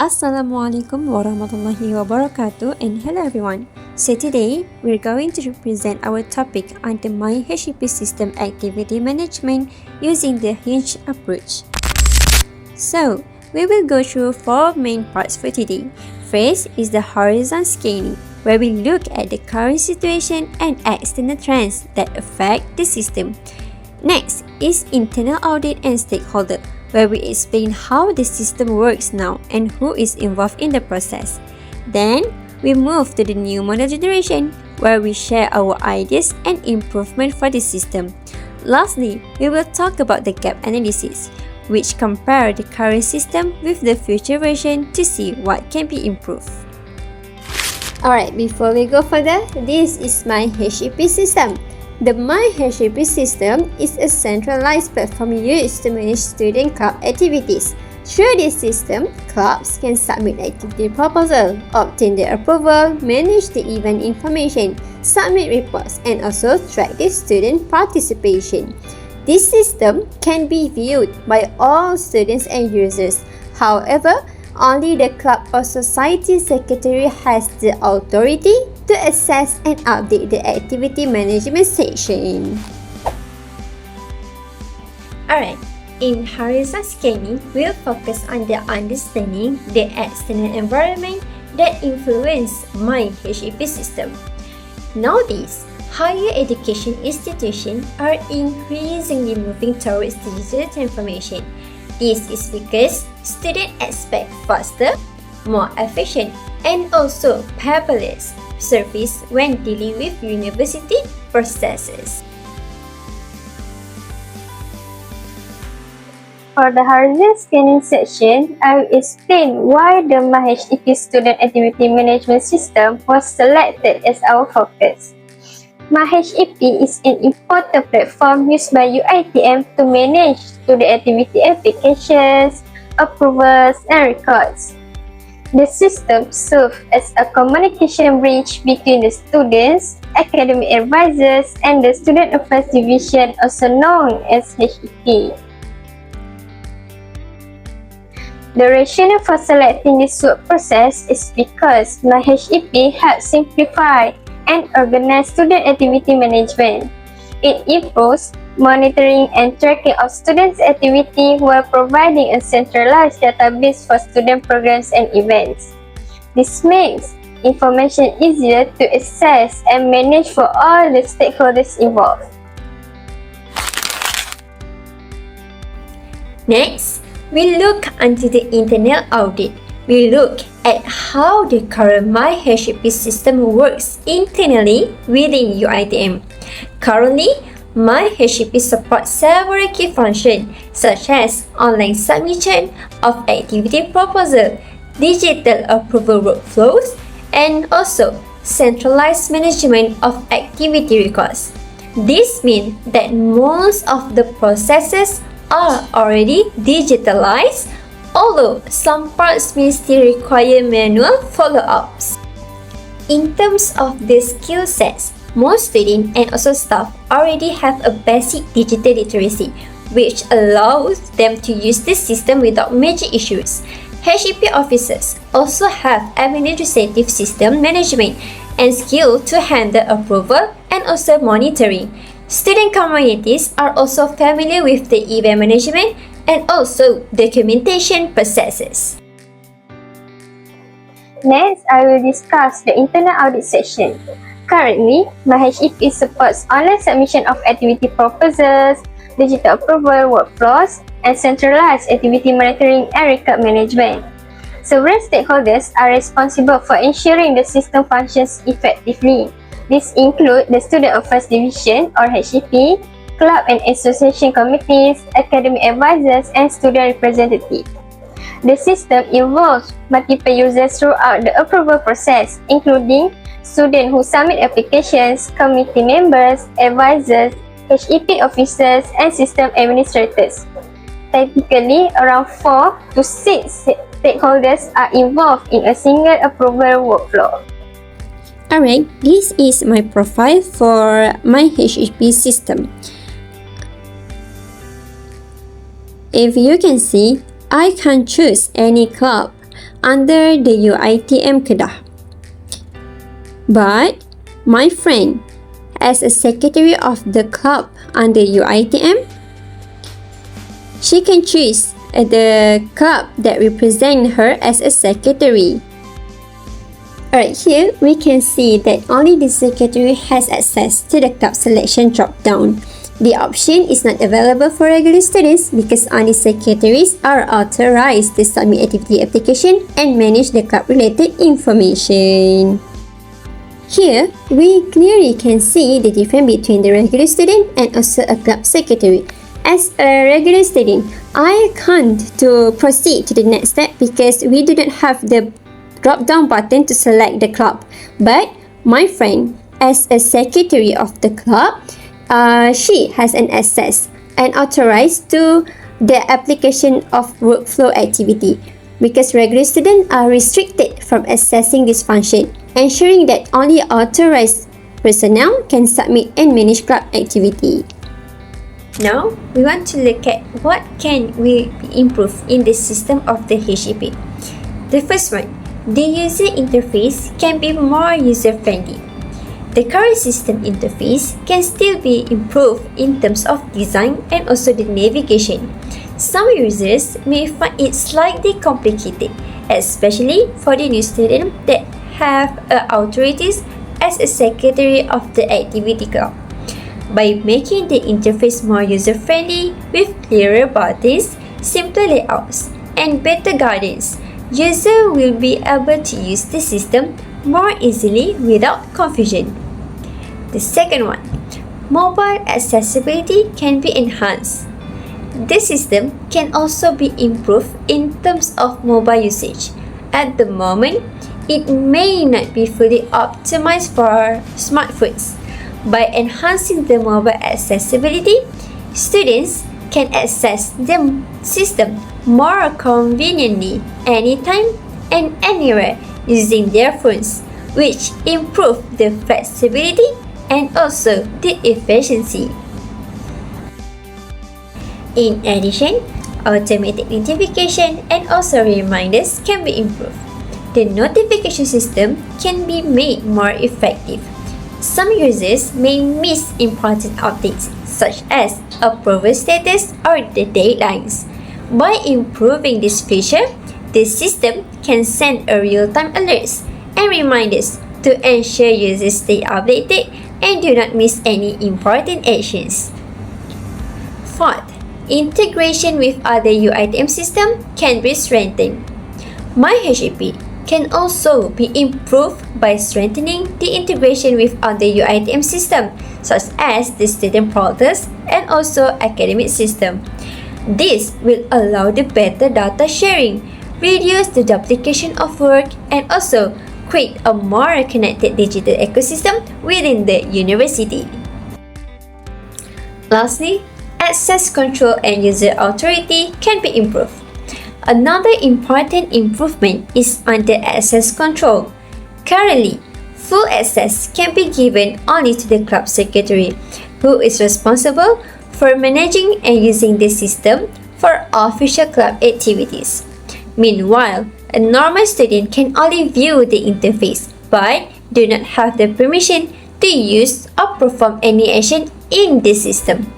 Assalamualaikum warahmatullahi wabarakatuh and hello everyone. So today we're going to present our topic on the Myhep system activity management using the Hinge approach. So we will go through four main parts for today. First is the horizon scanning, where we look at the current situation and external trends that affect the system. Next is internal audit and stakeholder, where we explain how the system works now and who is involved in the process. Then, we move to the new model generation, where we share our ideas and improvement for the system. Lastly, we will talk about the gap analysis, which compare the current system with the future version to see what can be improved. Alright, before we go further, this is my HEP system. The Myhep system is a centralized platform used to manage student club activities. Through this system, clubs can submit activity proposal, obtain the approval, manage the event information, submit reports, and also track the student participation. This system can be viewed by all students and users. However, only the club or society secretary has the authority to access and update the activity management section. Alright, in horizon scanning, we'll focus on the understanding the external environment that influence Myhep system. Nowadays, higher education institutions are increasingly moving towards digital transformation. This is because students expect faster, more efficient, and also paperless service when dealing with university processes. For the horizon scanning section, I will explain why the Myhep student activity management system was selected as our focus. Myhep is an important platform used by UiTM to manage student activity applications, approvals, and records. The system serves as a communication bridge between the students, academic advisors, and the Student Affairs Division, also known as HEP. The rationale for selecting this work process is because Myhep helps simplify and organize student activity management. It improves monitoring and tracking of students' activity while providing a centralized database for student programs and events. This makes information easier to access and manage for all the stakeholders involved. Next, we look into the internal audit. We look at how the current Myhep system works internally within UiTM. Currently, Myhep supports several key functions such as online submission of activity proposal, digital approval workflows, and also centralized management of activity records. This means that most of the processes are already digitalized, although some parts may still require manual follow-ups. In terms of the skill sets, most students and also staff already have a basic digital literacy, which allows them to use the system without major issues. HEP officers also have administrative system management and skill to handle approval and also monitoring. Student communities are also familiar with the event management and also documentation processes. Next, I will discuss the internal audit section. Currently, Myhep supports online submission of activity proposals, digital approval workflows, and centralized activity monitoring and record management. Several stakeholders are responsible for ensuring the system functions effectively. These include the Student Affairs Division or HEP, club and association committees, academic advisors, and student representatives. The system involves multiple users throughout the approval process, including students who submit applications, committee members, advisors, HEP officers, and system administrators. Typically, around 4 to 6 stakeholders are involved in a single approval workflow. Alright, this is my profile for Myhep system. If you can see, I can choose any club. under the UiTM Kedah. But my friend, as a secretary of the club under UiTM, she can choose the club that represent her as a secretary. Alright, here we can see that only the secretary has access to the club selection drop-down. The option is not available for regular students because only secretaries are authorized to submit activity application and manage the club-related information. Here, we clearly can see the difference between the regular student and also a club secretary. As a regular student, I can't to proceed to the next step because we do not have the drop-down button to select the club. But my friend, as a secretary of the club, she has an access and authorized to the application of workflow activity because regular students are restricted from accessing this function, ensuring that only authorized personnel can submit and manage club activity. Now, we want to look at what can we improve in the system of the HEP. The first one, the user interface can be more user-friendly. The current system interface can still be improved in terms of design and also the navigation. Some users may find it slightly complicated, especially for the new students that have authorities as a secretary of the activity club. By making the interface more user-friendly with clearer buttons, simpler layouts, and better guidance, users will be able to use the system more easily without confusion. The second one, mobile accessibility can be enhanced. The system can also be improved in terms of mobile usage. At the moment, it may not be fully optimized for smartphones. By enhancing the mobile accessibility, students can access the system more conveniently anytime and anywhere using their phones, which improve the flexibility and also the efficiency. In addition, automatic notification and also reminders can be improved. The notification system can be made more effective. Some users may miss important updates such as approval status or the deadlines. By improving this feature, the system can send a real-time alerts and reminders to ensure users stay updated and do not miss any important actions. Fourth, integration with other UiTM systems can be strengthened. Myhep can also be improved by strengthening the integration with other UiTM systems such as the student portals and also academic system. This will allow the better data sharing, reduce the duplication of work, and also create a more connected digital ecosystem within the university. Lastly, access control and user authority can be improved. Another important improvement is under access control. Currently, full access can be given only to the club secretary, who is responsible for managing and using the system for official club activities. Meanwhile, a normal student can only view the interface but do not have the permission to use or perform any action in the system.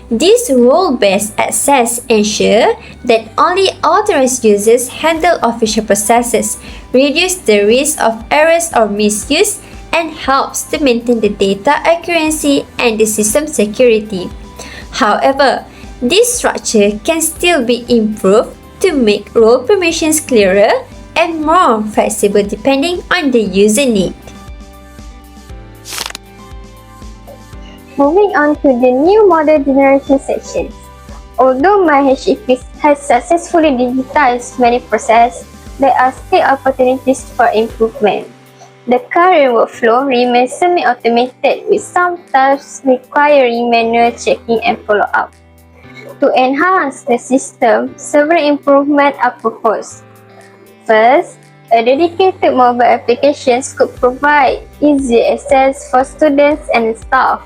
This role-based access ensures that only authorized users handle official processes, reduce the risk of errors or misuse, and helps to maintain the data accuracy and the system security. However, this structure can still be improved to make role permissions clearer and more flexible depending on the user need. Moving on to the new model generation sections. Although Myhep has successfully digitized many processes, there are still opportunities for improvement. The current workflow remains semi-automated with some tasks requiring manual checking and follow-up. To enhance the system, several improvements are proposed. First, a dedicated mobile application could provide easy access for students and staff.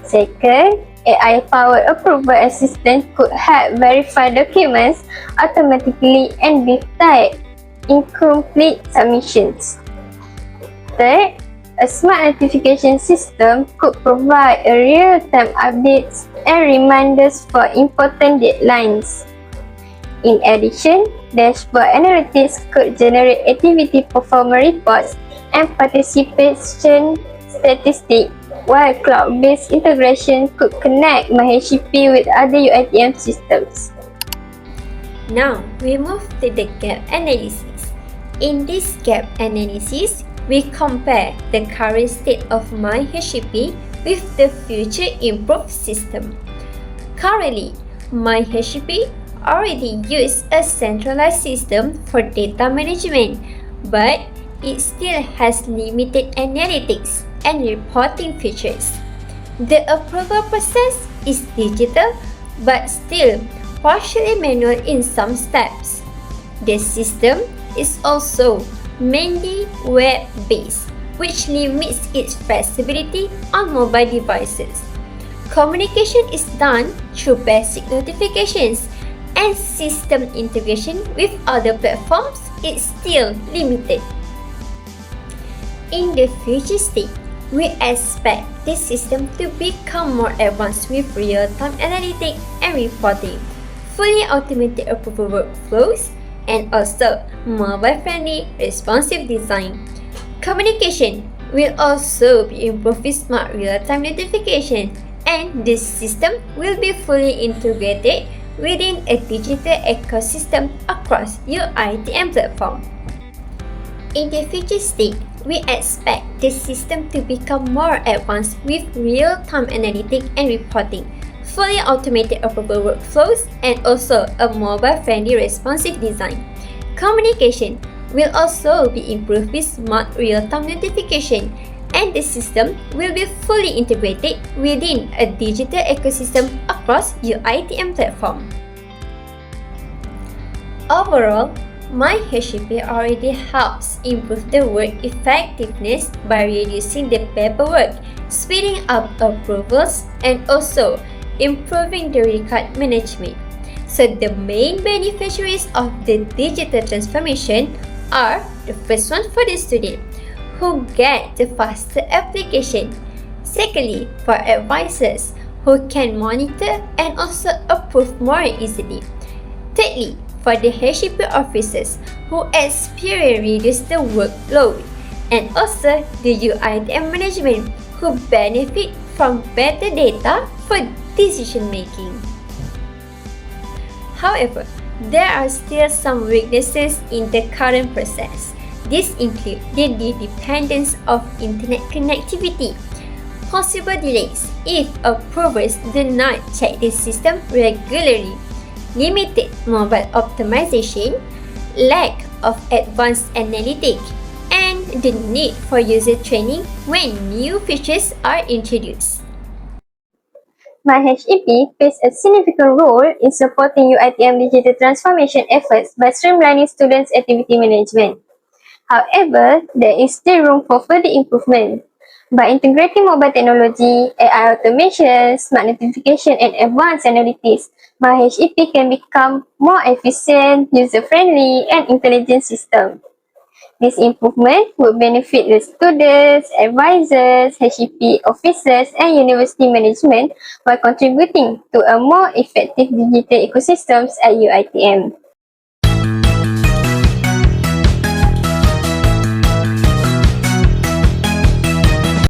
Second, AI-powered approval assistant could help verify documents automatically and detect incomplete submissions. Third, a smart notification system could provide a real-time updates and reminders for important deadlines. In addition, dashboard analytics could generate activity performance reports and participation statistics, while cloud-based integration could connect Myhep with other UiTM systems. Now, we move to the gap analysis. In this gap analysis, we compare the current state of Myhep with the future improved system. Currently, Myhep already uses a centralized system for data management, but it still has limited analytics and reporting features. The approval process is digital, but still partially manual in some steps. The system is also mainly web-based, which limits its flexibility on mobile devices. Communication is done through basic notifications, and system integration with other platforms is still limited. In the future state, we expect this system to become more advanced with real-time analytics and reporting, fully automated approval workflows, and also mobile-friendly, responsive design. Communication will also be improved with smart real-time notification, and this system will be fully integrated within a digital ecosystem across UiTM platform. In the future state, we expect the system to become more advanced with real-time analytics and reporting, fully automated approval workflows, and also a mobile-friendly responsive design. Communication will also be improved with smart real-time notification, and the system will be fully integrated within a digital ecosystem across UiTM platform. Overall, Myhep already helps improve the work effectiveness by reducing the paperwork, speeding up approvals, and also improving the record management. So the main beneficiaries of the digital transformation are the first one for the student, who get the faster application. Secondly, for advisors, who can monitor and also approve more easily. Thirdly, for the HEP officers, who experience reduce the workload. And also the UiTM management, who benefit from better data for decision making. However, there are still some weaknesses in the current process. These include the dependence of internet connectivity, possible delays if approvers do not check the system regularly, limited mobile optimization, lack of advanced analytics, and the need for user training when new features are introduced. Myhep plays a significant role in supporting UiTM digital transformation efforts by streamlining students' activity management. However, there is still room for further improvement. By integrating mobile technology, AI automation, smart notification, and advanced analytics, Myhep can become more efficient, user-friendly, and intelligent system. This improvement would benefit the students, advisors, HEP officers, and university management by contributing to a more effective digital ecosystems at UiTM.